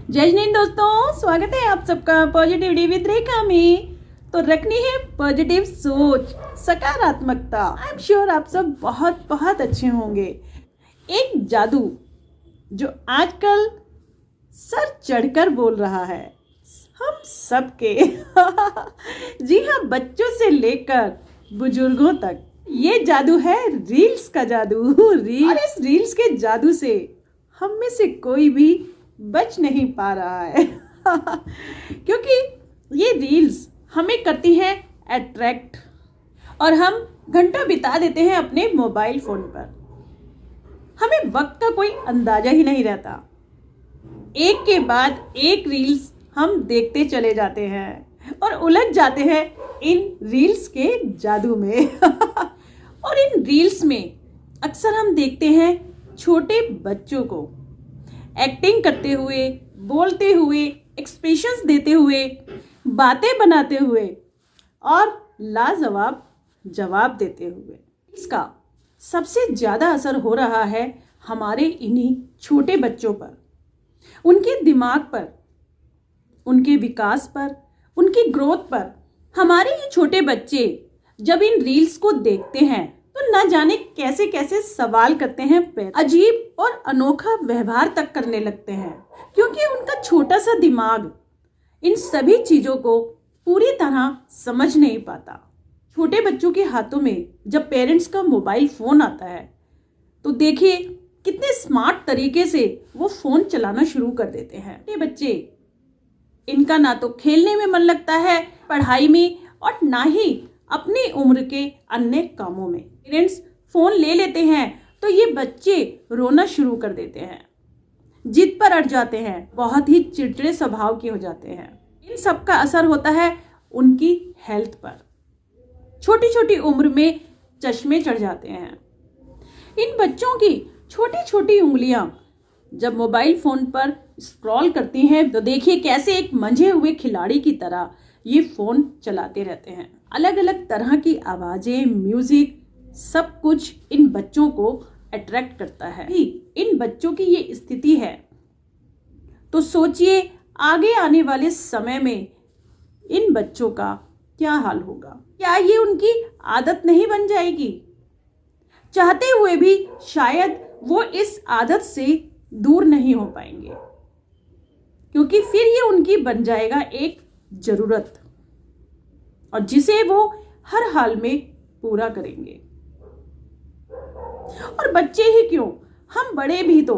जय हिंद दोस्तों, स्वागत है आप सबका पॉजिटिविटी विद रेखा में। तो रखनी है पॉजिटिव सोच, सकारात्मकता। आई एम श्योर आप सब बहुत बहुत अच्छे होंगे। एक जादू जो आजकल सर चढ़कर बोल रहा है हम सबके जी हाँ, बच्चों से लेकर बुजुर्गों तक, ये जादू है रील्स का जादू। और इस रील्स के जादू से हम में से कोई भी बच नहीं पा रहा है क्योंकि ये रील्स हमें करती हैं अट्रैक्ट और हम घंटा बिता देते हैं अपने मोबाइल फोन पर। हमें वक्त का कोई अंदाजा ही नहीं रहता, एक के बाद एक रील्स हम देखते चले जाते हैं और उलझ जाते हैं इन रील्स के जादू में और इन रील्स में अक्सर हम देखते हैं छोटे बच्चों को एक्टिंग करते हुए, बोलते हुए, एक्सप्रेशंस देते हुए, बातें बनाते हुए और लाजवाब जवाब देते हुए। इसका सबसे ज़्यादा असर हो रहा है हमारे इन्हीं छोटे बच्चों पर, उनके दिमाग पर, उनके विकास पर, उनकी ग्रोथ पर। हमारे ये छोटे बच्चे जब इन रील्स को देखते हैं तो न जाने कैसे कैसे सवाल करते हैं, अजीब और अनोखा व्यवहार तक करने लगते हैं, क्योंकि उनका छोटा सा दिमाग इन सभी चीजों को पूरी तरह समझ नहीं पाता। छोटे बच्चों के हाथों में जब पेरेंट्स का मोबाइल फोन आता है तो देखिए कितने स्मार्ट तरीके से वो फोन चलाना शुरू कर देते हैं। ये बच्चे, इनका ना तो खेलने में मन लगता है, पढ़ाई में, और ना ही अपनी उम्र के अन्य कामों में। पेरेंट्स फोन ले लेते हैं तो ये बच्चे रोना शुरू कर देते हैं, जिद पर अड़ जाते हैं, बहुत ही चिड़चिड़े स्वभाव के हो जाते हैं। इन सब का असर होता है उनकी हेल्थ पर। छोटी छोटी उम्र में चश्मे चढ़ जाते हैं। इन बच्चों की छोटी छोटी उंगलियां जब मोबाइल फोन पर स्क्रॉल करती हैं तो देखिए कैसे एक मंझे हुए खिलाड़ी की तरह ये फोन चलाते रहते हैं। अलग अलग तरह की आवाजें, म्यूजिक, सब कुछ इन बच्चों को अट्रैक्ट करता है। इन बच्चों की ये स्थिति है तो सोचिए आगे आने वाले समय में इन बच्चों का क्या हाल होगा। क्या ये उनकी आदत नहीं बन जाएगी? चाहते हुए भी शायद वो इस आदत से दूर नहीं हो पाएंगे, क्योंकि फिर ये उनकी बन जाएगा एक जरूरत, और जिसे वो हर हाल में पूरा करेंगे। और बच्चे ही क्यों, हम बड़े भी तो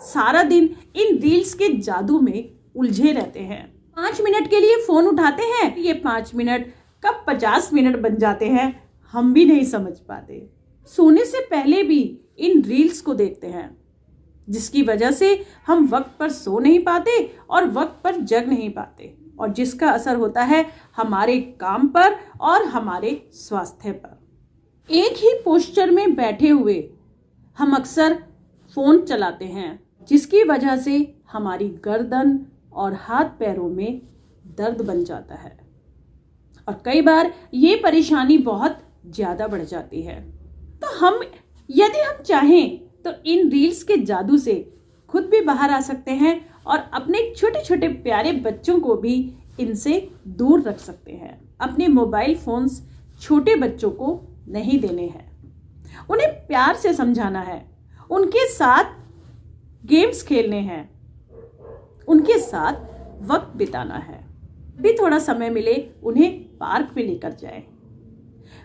सारा दिन इन रील्स के जादू में उलझे रहते हैं। 5 मिनट के लिए फोन उठाते हैं, ये 5 मिनट कब 50 मिनट बन जाते हैं हम भी नहीं समझ पाते। सोने से पहले भी इन रील्स को देखते हैं, जिसकी वजह से हम वक्त पर सो नहीं पाते और वक्त पर जग नहीं पाते, और जिसका असर होता है हमारे काम पर और हमारे स्वास्थ्य पर। एक ही पोस्चर में बैठे हुए हम अक्सर फोन चलाते हैं, जिसकी वजह से हमारी गर्दन और हाथ पैरों में दर्द बन जाता है, और कई बार ये परेशानी बहुत ज्यादा बढ़ जाती है। तो यदि हम चाहें तो इन रील्स के जादू से खुद भी बाहर आ सकते हैं और अपने छोटे छोटे प्यारे बच्चों को भी इनसे दूर रख सकते हैं। अपने मोबाइल फोन्स छोटे बच्चों को नहीं देने हैं, उन्हें प्यार से समझाना है, उनके साथ गेम्स खेलने हैं, उनके साथ वक्त बिताना है। भी थोड़ा समय मिले उन्हें पार्क पे लेकर जाएं,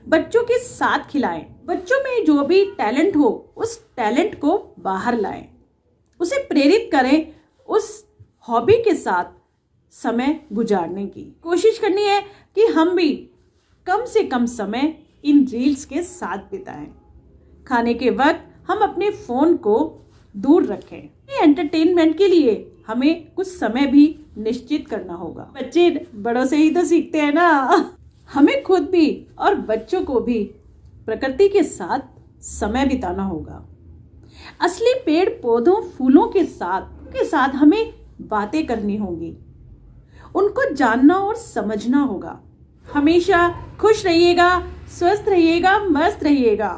बच्चों के साथ खिलाएं, बच्चों में जो भी टैलेंट हो उस टैलेंट को बाहर लाएं, उसे प्रेरित करें उस हॉबी के साथ समय गुजारने की कोशिश करनी है कि हम भी कम से कम समय इन रील्स के साथ बिताएं। खाने के वक्त हम अपने फोन को दूर रखें। एंटरटेनमेंट के लिए हमें कुछ समय भी निश्चित करना होगा। बच्चे बड़ों से ही तो सीखते हैं ना। हमें खुद भी और बच्चों को भी प्रकृति के साथ समय बिताना होगा। असली पेड़ पौधों, फूलों के साथ हमें बातें करनी होगी, उनको जानना और समझना होगा। हमेशा खुश रहिएगा, स्वस्थ रहिएगा, मस्त रहिएगा।